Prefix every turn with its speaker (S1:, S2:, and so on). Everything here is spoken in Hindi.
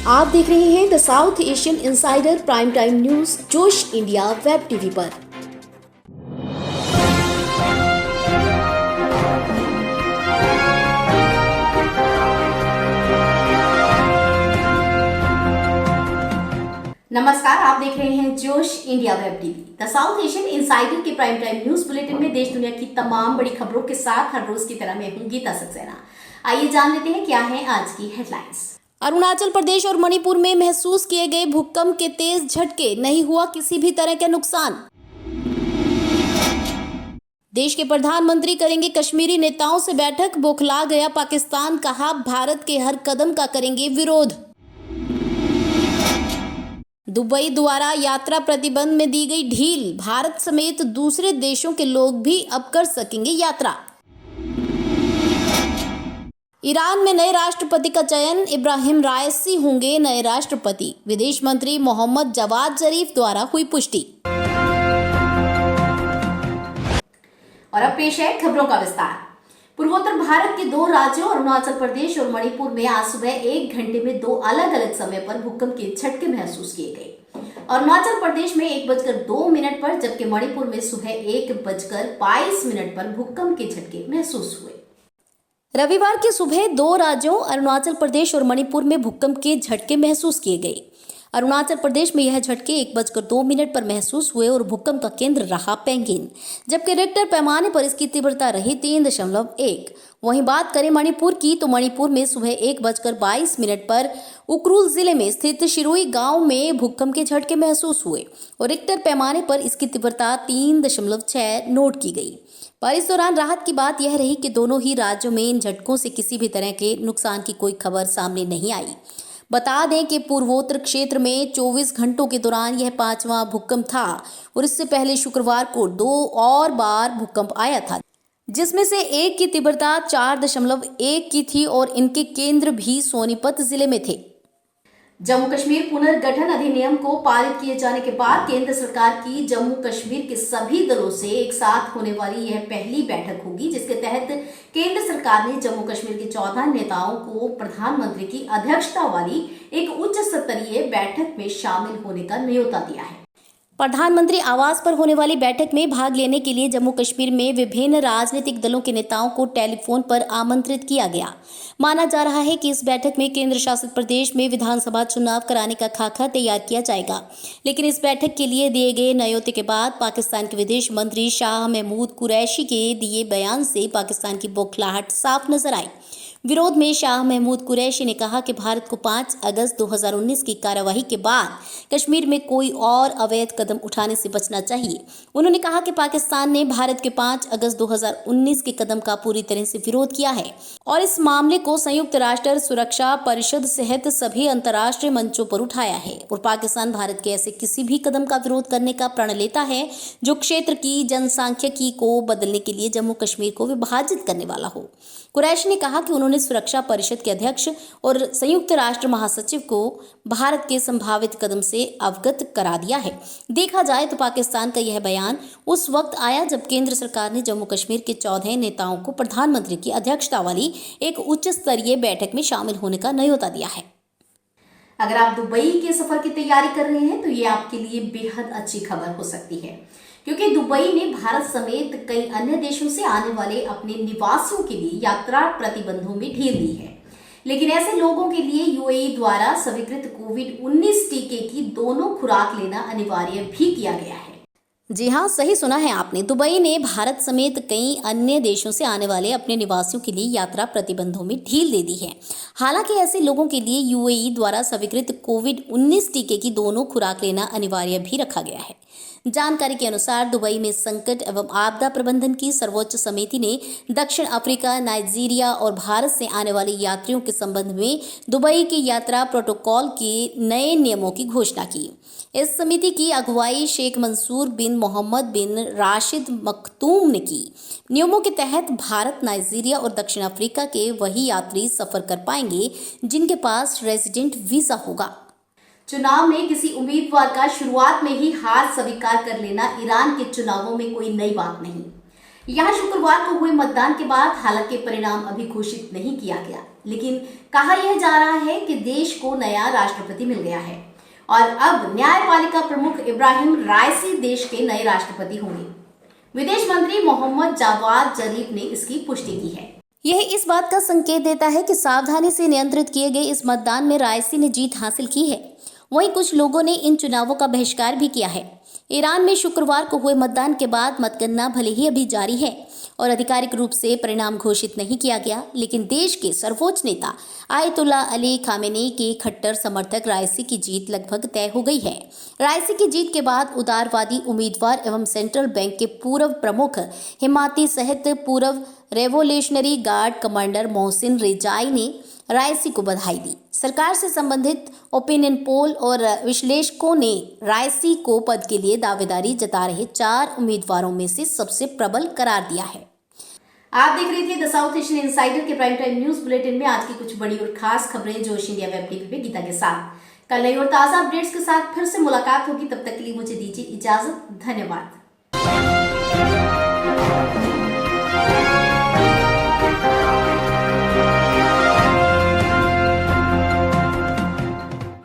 S1: आप देख रहे हैं the south Asian insider prime time news जोश इंडिया वेब टीवी पर।
S2: नमस्कार, आप देख रहे हैं जोश India web TV. The south Asian insider के प्राइम टाइम न्यूज बुलेटिन में देश दुनिया की तमाम बड़ी खबरों के साथ हर रोज की तरह मैं हूं गीता सक्सेना। आइए जान लेते हैं क्या है आज की हेडलाइंस।
S1: अरुणाचल प्रदेश और मणिपुर में महसूस किए गए भूकंप के तेज झटके, नहीं हुआ किसी भी तरह का नुकसान। देश के प्रधानमंत्री करेंगे कश्मीरी नेताओं से बैठक, बौखला गया पाकिस्तान, कहा भारत के हर कदम का करेंगे विरोध। दुबई द्वारा यात्रा प्रतिबंध में दी गई ढील, भारत समेत दूसरे देशों के लोग भी अब कर सकेंगे यात्रा। ईरान में नए राष्ट्रपति का चयन, इब्राहिम राइसी होंगे नए राष्ट्रपति, विदेश मंत्री मोहम्मद जवाद जरीफ द्वारा हुई पुष्टि।
S2: और अब पेश है खबरों का विस्तार। पूर्वोत्तर भारत के दो राज्यों अरुणाचल प्रदेश और मणिपुर में आज सुबह 1 घंटे में दो अलग अलग समय पर भूकंप के झटके महसूस किए गए। अरुणाचल प्रदेश में 1:02 पर जबकि मणिपुर में सुबह 1:22 पर भूकंप के झटके महसूस हुए।
S1: रविवार की सुबह दो राज्यों अरुणाचल प्रदेश और मणिपुर में भूकंप के झटके महसूस किए गए। अरुणाचल प्रदेश में यह झटके 1:02 पर महसूस हुए और भूकंप का केंद्र रहा पेंगिन, जबकि रिक्टर पैमाने पर इसकी तीव्रता रही 3.1। वहीं बात करें मणिपुर की तो मणिपुर में सुबह 1:22 पर उखरुल जिले में स्थित शिरुई गांव में भूकंप के झटके महसूस हुए और रिक्टर पैमाने पर इसकी तीव्रता 3.6 नोट की गई। पर इस दौरान राहत की बात यह रही कि दोनों ही राज्यों में इन झटकों से किसी भी तरह के नुकसान की कोई खबर सामने नहीं आई। बता दें कि पूर्वोत्तर क्षेत्र में 24 घंटों के दौरान यह 5वां भूकंप था और इससे पहले शुक्रवार को 2 और बार भूकंप आया था, जिसमें से एक की तीव्रता 4.1 की थी और इनके केंद्र भी सोनीपत जिले में थे।
S2: जम्मू कश्मीर पुनर्गठन अधिनियम को पारित किए जाने के बाद केंद्र सरकार की जम्मू कश्मीर के सभी दलों से एक साथ होने वाली यह पहली बैठक होगी, जिसके तहत केंद्र सरकार ने जम्मू कश्मीर के 14 नेताओं को प्रधानमंत्री की अध्यक्षता वाली एक उच्च स्तरीय बैठक में शामिल होने का न्योता दिया है।
S1: प्रधानमंत्री आवास पर होने वाली बैठक में भाग लेने के लिए जम्मू कश्मीर में विभिन्न राजनीतिक दलों के नेताओं को टेलीफोन पर आमंत्रित किया गया। माना जा रहा है कि इस बैठक में केंद्र शासित प्रदेश में विधानसभा चुनाव कराने का खाका तैयार किया जाएगा। लेकिन इस बैठक के लिए दिए गए न्योते के बाद पाकिस्तान के विदेश मंत्री शाह महमूद कुरैशी के दिए बयान से पाकिस्तान की बौखलाहट साफ नजर आई। विरोध में शाह महमूद कुरैशी ने कहा कि भारत को 5 अगस्त 2019 की कार्यवाही के बाद कश्मीर में कोई और अवैध कदम उठाने से बचना चाहिए। उन्होंने कहा कि पाकिस्तान ने भारत के 5 अगस्त 2019 के कदम का पूरी तरह से विरोध किया है और इस मामले को संयुक्त राष्ट्र सुरक्षा परिषद सहित सभी अंतर्राष्ट्रीय मंचों पर उठाया है और पाकिस्तान भारत के ऐसे किसी भी कदम का विरोध करने का प्रण लेता है जो क्षेत्र की जनसांख्यिकी को बदलने के लिए जम्मू कश्मीर को विभाजित करने वाला हो। कुरैशी ने कहा कि उन्होंने सुरक्षा परिषद के अध्यक्ष और संयुक्त राष्ट्र महासचिव को भारत के संभावित कदम से अवगत करा दिया है। देखा जाए तो पाकिस्तान का यह बयान उस वक्त आया जब केंद्र सरकार ने जम्मू कश्मीर के 14 नेताओं को प्रधानमंत्री की अध्यक्षता वाली एक उच्च स्तरीय बैठक में शामिल होने का न्योता दिया है।
S2: अगर आप दुबई के सफर की तैयारी कर रहे हैं तो ये आपके लिए बेहद अच्छी खबर हो सकती है, क्योंकि दुबई ने भारत समेत कई अन्य देशों से आने वाले अपने निवासियों के लिए यात्रा प्रतिबंधों में ढील दी है। लेकिन ऐसे लोगों के लिए यूएई द्वारा स्वीकृत कोविड-19 टीके की दोनों खुराक लेना अनिवार्य भी किया गया है।
S1: जी हाँ, सही सुना है आपने। दुबई ने भारत समेत कई अन्य देशों से आने वाले अपने निवासियों के लिए यात्रा प्रतिबंधों में ढील दे दी है। हालांकि ऐसे लोगों के लिए यूएई द्वारा स्वीकृत कोविड-19 टीके की दोनों खुराक लेना अनिवार्य भी रखा गया है। जानकारी के अनुसार दुबई में संकट एवं आपदा प्रबंधन की सर्वोच्च समिति ने दक्षिण अफ्रीका, नाइजीरिया और भारत से आने वाले यात्रियों के संबंध में दुबई की यात्रा प्रोटोकॉल के नए नियमों की घोषणा की। इस समिति की अगुवाई शेख मंसूर बिन मोहम्मद बिन राशिद मखतूम ने की। नियमों के तहत भारत, नाइजीरिया और दक्षिण अफ्रीका के वही यात्री सफर कर पाएंगे जिनके पास रेजिडेंट वीजा होगा।
S2: चुनाव में किसी उम्मीदवार का शुरुआत में ही हार स्वीकार कर लेना ईरान के चुनावों में कोई नई बात नहीं। यहाँ शुक्रवार को हुए मतदान के बाद हालांकि परिणाम अभी घोषित नहीं किया गया, लेकिन कहा यह जा रहा है कि देश को नया राष्ट्रपति मिल गया है और अब न्यायपालिका प्रमुख इब्राहिम राइसी देश के नए राष्ट्रपति होंगे। विदेश मंत्री मोहम्मद जावाद जरीफ ने इसकी पुष्टि की है।
S1: यह इस बात का संकेत देता है कि सावधानी से नियंत्रित किए गए इस मतदान में राइसी ने जीत हासिल की है। वहीं कुछ लोगों ने इन चुनावों का बहिष्कार भी किया है। ईरान में शुक्रवार को हुए मतदान के बाद मतगणना भले ही अभी जारी है और आधिकारिक रूप से परिणाम घोषित नहीं किया गया, लेकिन देश के सर्वोच्च नेता आयतुल्ला अली खामेनी के खट्टर समर्थक राइसी की जीत लगभग तय हो गई है। राइसी की जीत के बाद उदारवादी उम्मीदवार एवं सेंट्रल बैंक के पूर्व प्रमुख हिमाती सहित पूर्व revolutionary guard commander Mohsin Rezaei ने राइसी को बधाई दी। सरकार से संबंधित ओपिनियन पोल और विश्लेषकों ने राइसी को पद के लिए दावेदारी जता रहे 4 उम्मीदवारों में से सबसे प्रबल करार दिया है।
S2: आप देख रहे थे द साउथ एशियन इनसाइडर के प्राइम टाइम न्यूज बुलेटिन में आज की कुछ बड़ी और खास खबरें जोश इंडिया वेब टीवी पे गीता के साथ। कल नई और ताजा अपडेट्स के साथ फिर से मुलाकात होगी, तब तक के लिए मुझे दीजिए इजाजत। धन्यवाद।